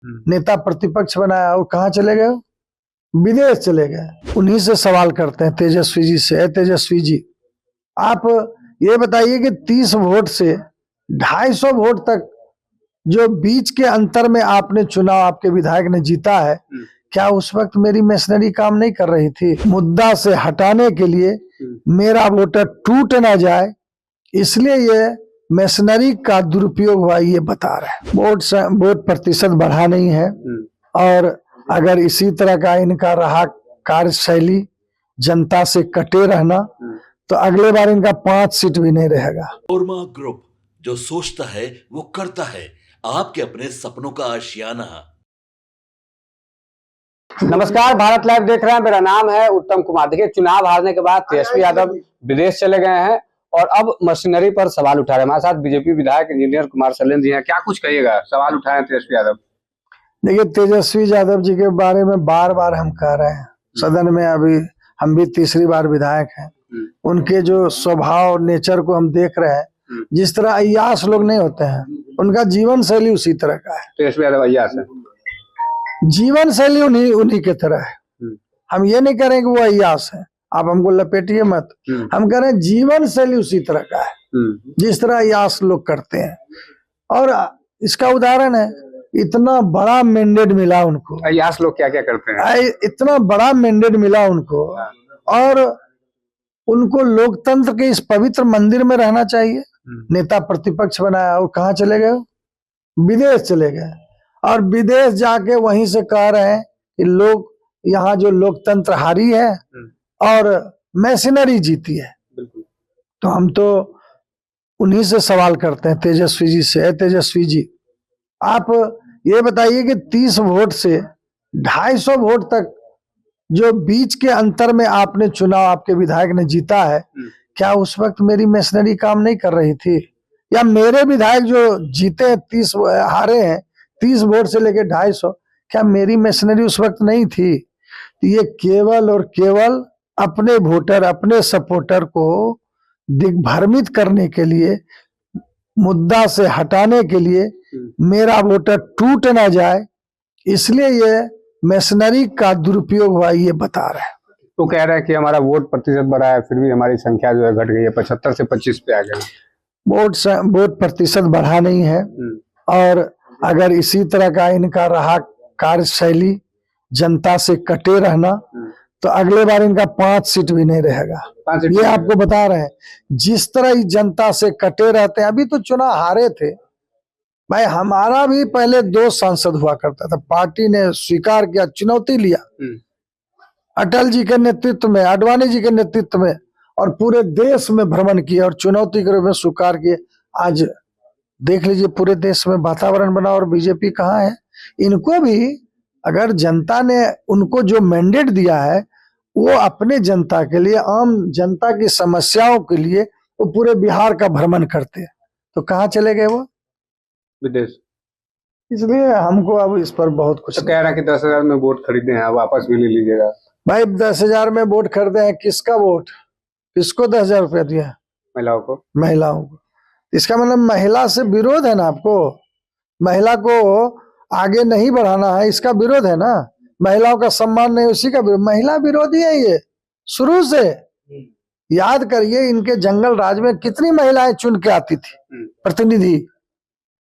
नेता प्रतिपक्ष बनाया और कहाँ चले गए? विदेश चले गए। उन्हीं से सवाल करते हैं, तेजस्वी जी से। तेजस्वी जी, आप ये बताइए कि 30 वोट से 250 वोट तक जो बीच के अंतर में आपने चुनाव, आपके विधायक ने जीता है, क्या उस वक्त मेरी मशीनरी काम नहीं कर रही थी? मुद्दा से हटाने के लिए मेरा वोटर टूट ना जाए, इसलिए ये मशीनरी का दुरुपयोग हुआ, ये बता रहे हैं। वोट प्रतिशत बढ़ा नहीं है, और अगर इसी तरह का इनका रहा कार्यशैली, जनता से कटे रहना, तो अगले बार इनका 5 सीट भी नहीं रहेगा। ओरमा ग्रुप, जो सोचता है वो करता है। आपके अपने सपनों का आशियाना। नमस्कार, भारत लाइव देख रहे हैं। मेरा नाम है उत्तम कुमार। देखिए, चुनाव हारने के बाद तेजस्वी यादव विदेश चले गए हैं और अब मशीनरी पर सवाल उठा रहे हैं। हमारे साथ बीजेपी विधायक इंजीनियर कुमार सलेन जी हैं। क्या कुछ कहिएगा? सवाल उठाए हैं तेजस्वी यादव। देखिए, तेजस्वी यादव जी के बारे में बार बार हम कह रहे हैं सदन में, अभी हम भी तीसरी बार विधायक हैं। उनके जो स्वभाव, नेचर को हम देख रहे हैं, जिस तरह अय्यास लोग नहीं होते हैं, उनका जीवन शैली उसी तरह का है। तेजस्वी यादव अय्यास है, जीवन शैली उन्हीं के तरह है। हम ये नहीं कह रहे कि वो अय्यास है, आप हमको लपेटिए मत। हम कह रहे हैं जीवन शैली उसी तरह का है जिस तरह अय्यास लोग करते हैं। और इसका उदाहरण है, इतना बड़ा मैंडेट मिला उनको। अय्यास लोग क्या क्या करते हैं? इतना बड़ा मैंडेट मिला उनको, और उनको लोकतंत्र के इस पवित्र मंदिर में रहना चाहिए। नेता प्रतिपक्ष बनाया और कहाँ चले गए? विदेश चले गए। और विदेश जाके वहीं से कह रहे हैं कि लोग, यहाँ जो लोकतंत्र हारी है और मशीनरी जीती है। तो हम तो उन्हीं से सवाल करते हैं, तेजस्वी जी से। तेजस्वी जी, आप ये बताइए कि 30 वोट से 250 वोट तक जो बीच के अंतर में आपने चुनाव, आपके विधायक ने जीता है, क्या उस वक्त मेरी मशीनरी काम नहीं कर रही थी? या मेरे विधायक जो जीते 30 हारे हैं 30 वोट से लेकर 250, क्या मेरी मशीनरी उस वक्त नहीं थी? ये केवल और केवल अपने वोटर, अपने सपोर्टर को दिग्भ्रमित करने के लिए, मुद्दा से हटाने के लिए, मेरा वोटर टूट ना जाए, इसलिए ये मशीनरी का दुरुपयोग हुआ, ये बता रहे हैं। तो कह रहे हैं कि हमारा वोट प्रतिशत बढ़ा है, फिर भी हमारी संख्या जो है घट गई है, 75 से 25 पे आ गई। वोट प्रतिशत बढ़ा नहीं है, और अगर इसी तरह का इनका रहा कार्यशैली, जनता से कटे रहना, तो अगले बार इनका 5 सीट भी नहीं रहेगा। ये आपको बता रहे हैं, जिस तरह जनता से कटे रहते हैं। अभी तो चुनाव हारे थे भाई, हमारा भी पहले 2 सांसद हुआ करता था, पार्टी ने स्वीकार किया, चुनौती लिया, अटल जी के नेतृत्व में, आडवाणी जी के नेतृत्व में, और पूरे देश में भ्रमण किया और चुनौती के रूप में स्वीकार किए। आज देख लीजिए पूरे देश में वातावरण बना, और बीजेपी कहाँ है? इनको भी अगर जनता ने उनको जो मैंडेट दिया है, वो अपने जनता के लिए, आम जनता की समस्याओं के लिए वो पूरे बिहार का भ्रमण करते हैं, तो कहाँ चले गए? वो विदेश। इसलिए हमको अब इस पर बहुत कुछ। तो कह रहा है कि 10,000 में वोट खरीदे हैं, वापस भी ले लीजिएगा। भाई 10,000 में वोट खरीदे हैं, किसका वोट? किसको 10,000 रुपया दिया? महिलाओं को। महिलाओं को। इसका मतलब महिला से विरोध है ना आपको? महिला को आगे नहीं बढ़ाना है, इसका विरोध है ना? महिलाओं का सम्मान नहीं, उसी का विरोध। महिला विरोधी है ये शुरू से। याद करिए, इनके जंगल राज में कितनी महिलाएं चुन के आती थी प्रतिनिधि,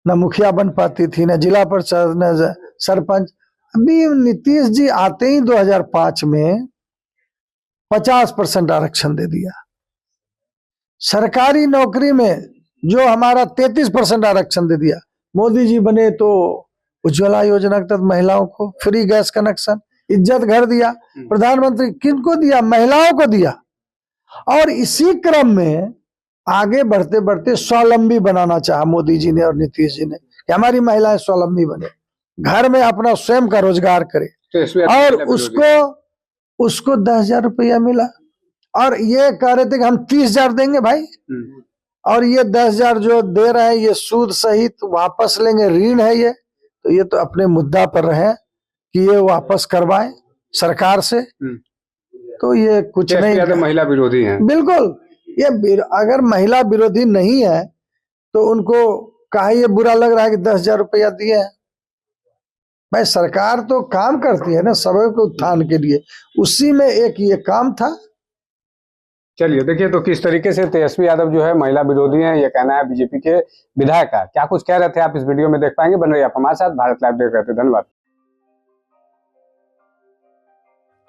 न मुखिया बन पाती थी, न जिला परिषद, न सरपंच। अभी नीतीश जी आते ही 2005 में 50% आरक्षण दे दिया। सरकारी नौकरी में जो हमारा 33% आरक्षण दे दिया। मोदी जी बने तो उज्ज्वला योजना के तहत महिलाओं को फ्री गैस कनेक्शन, इज्जत घर दिया। प्रधानमंत्री किनको दिया? महिलाओं को दिया। और इसी क्रम में आगे बढ़ते बढ़ते स्वावलंबी बनाना चाहा मोदी जी ने और नीतीश जी ने, कि हमारी महिलाएं स्वावलंबी बने, घर में अपना स्वयं का रोजगार करे। और उसको 10,000 रुपया मिला, और ये कह रहे थे कि हम 30,000 देंगे भाई, और ये 10,000 जो दे रहे हैं ये सूद सहित वापस लेंगे, ऋण है ये। तो ये तो अपने मुद्दा पर रहे कि ये वापस करवाएं सरकार से। तो ये कुछ नहीं, महिला विरोधी हैं। बिल्कुल। ये अगर महिला विरोधी नहीं है तो उनको काहे ये बुरा लग रहा है कि 10,000 रुपया दिए हैं? भाई सरकार तो काम करती है ना सबके उत्थान के लिए, उसी में एक ये काम था। चलिए देखिए तो किस तरीके से तेजस्वी यादव जो है महिला विरोधी हैं, ये कहना है बीजेपी के विधायक का। क्या कुछ कह रहे थे आप इस वीडियो में देख पाएंगे। बन रही आप हमारे साथ, भारत लाइव देख रहे थे। धन्यवाद।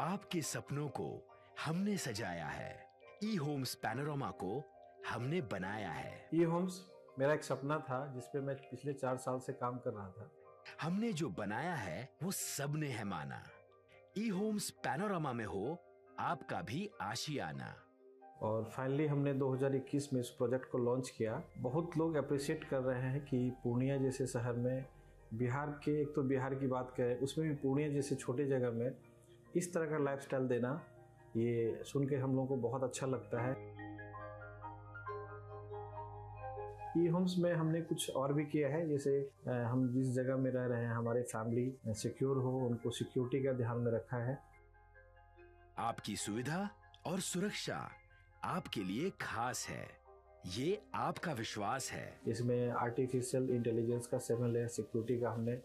आपके सपनों को हमने सजाया है, ई होम्स पैनोरामा को हमने बनाया है। ई होम्स मेरा एक सपना था जिसपे मैं पिछले 4 साल से काम कर रहा था। हमने जो बनाया है वो सबने है माना। ई होम्स पैनोरामा में हो आपका भी आशियाना। और फाइनली हमने 2021 में इस प्रोजेक्ट को लॉन्च किया। बहुत लोग अप्रिशिएट कर रहे हैं कि पूर्णिया जैसे शहर में, बिहार के, एक तो बिहार की बात करें उसमें भी पूर्णिया जैसे छोटे जगह में इस तरह का लाइफस्टाइल देना, ये सुन के हम लोगों को बहुत अच्छा लगता है। ई होम्स में हमने कुछ और भी किया है, जैसे हम जिस जगह में रह रहे हैं हमारे फैमिली सिक्योर हो, उनको सिक्योरिटी का ध्यान में रखा है। आपकी सुविधा और सुरक्षा आपके लिए खास है, ये आपका विश्वास है। इसमें आर्टिफिशियल इंटेलिजेंस का 7 लेयर सिक्योरिटी का हमने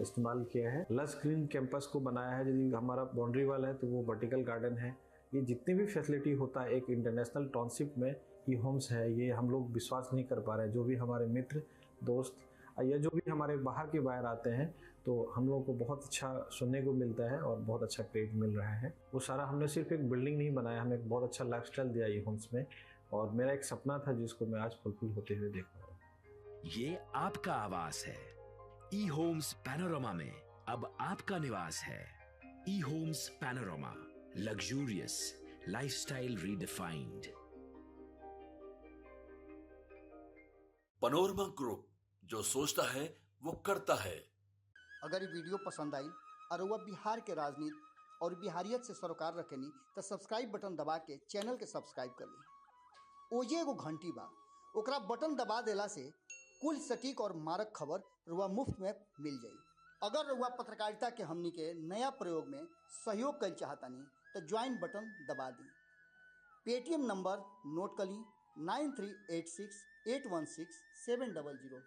इस्तेमाल किया है। लस ग्रीन कैंपस को बनाया है। यदि हमारा बाउंड्री वाल है तो वो वर्टिकल गार्डन है। ये जितनी भी फैसिलिटी होता है एक इंटरनेशनल टाउनशिप में ई होम्स है, ये हम लोग विश्वास नहीं कर पा रहे हैं। जो भी हमारे मित्र दोस्त या जो भी हमारे बाहर के बाहर आते हैं तो हम लोगों को बहुत अच्छा सुनने को मिलता है और बहुत अच्छा क्रेडिट मिल रहा है। वो सारा हमने सिर्फ एक बिल्डिंग नहीं बनाया, हमें एक बहुत अच्छा लाइफस्टाइल दिया ई होम्स में, और मेरा एक सपना था जिसको मैं आज फुलफिल होते हुए देख रहा हूँ। ये आपका आवास है। ई होम्स पैनोरामा में अब आपका निवास है। E homes panorama, luxurious lifestyle redefined. Panorama group, जो सोचता है वो करता है। अगर ये वीडियो पसंद आई और वह बिहार के राजनीति और बिहारियत से सरोकार रखेनी तो सब्सक्राइब बटन दबा के चैनल के सब्सक्राइब कर ली। ओजे एगो घंटी बा, ओकरा बटन दबा देला से कुल सटीक और मारक खबर रुआ मुफ्त में मिल जाई। अगर रुआ पत्रकारिता के हमनी के नया प्रयोग में सहयोग कर चाहतानी तो ज्वाइन बटन दबा दी। पेटीएम नंबर नोट कर ली 9386816700।